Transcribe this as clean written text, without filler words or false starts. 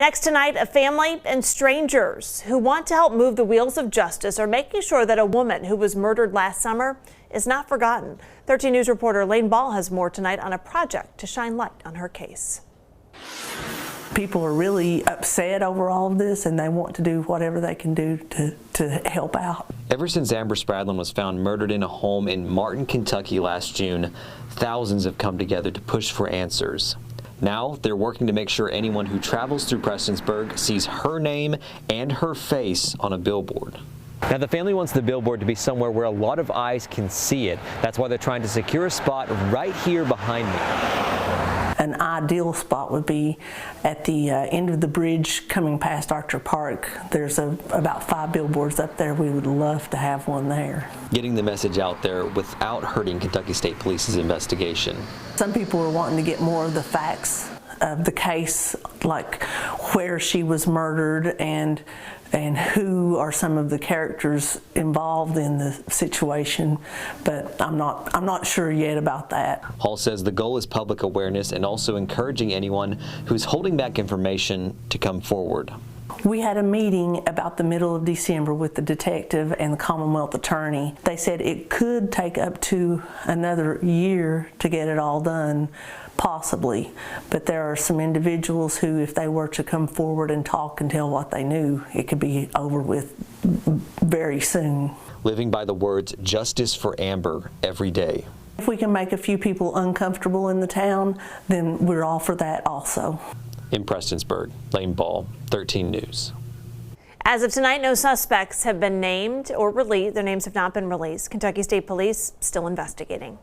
Next tonight, a family and strangers who want to help move the wheels of justice are making sure that a woman who was murdered last summer is not forgotten. 13 News reporter Lane Ball has more tonight on a project to shine light on her case. People are really upset over all of this, and they want to do whatever they can do to help out. Ever since Amber Spradlin was found murdered in a home in Martin, Kentucky last June, thousands have come together to push for answers. Now they're working to make sure anyone who travels through Prestonsburg sees her name and her face on a billboard. Now, the family wants the billboard to be somewhere where a lot of eyes can see it. That's why they're trying to secure a spot right here behind me. An ideal spot would be at the end of the bridge coming past Archer Park. There's about 5 billboards up there. We would love to have one there. Getting the message out there without hurting Kentucky State Police's investigation. Some people are wanting to get more of the facts of the case, like where she was murdered and who are some of the characters involved in the situation, but I'm not sure yet about that. Hall says the goal is public awareness and also encouraging anyone who's holding back information to come forward. We had a meeting about the middle of December with the detective and the Commonwealth attorney. They said it could take up to another year to get it all done, possibly, but there are some individuals who, if they were to come forward and talk and tell what they knew, it could be over with very soon. Living by the words "Justice for Amber" every day. If we can make a few people uncomfortable in the town, then we're all for that also. In Prestonsburg, Lane Ball, 13 News. As of tonight, no suspects have been named or released. Their names have not been released. Kentucky State Police still investigating.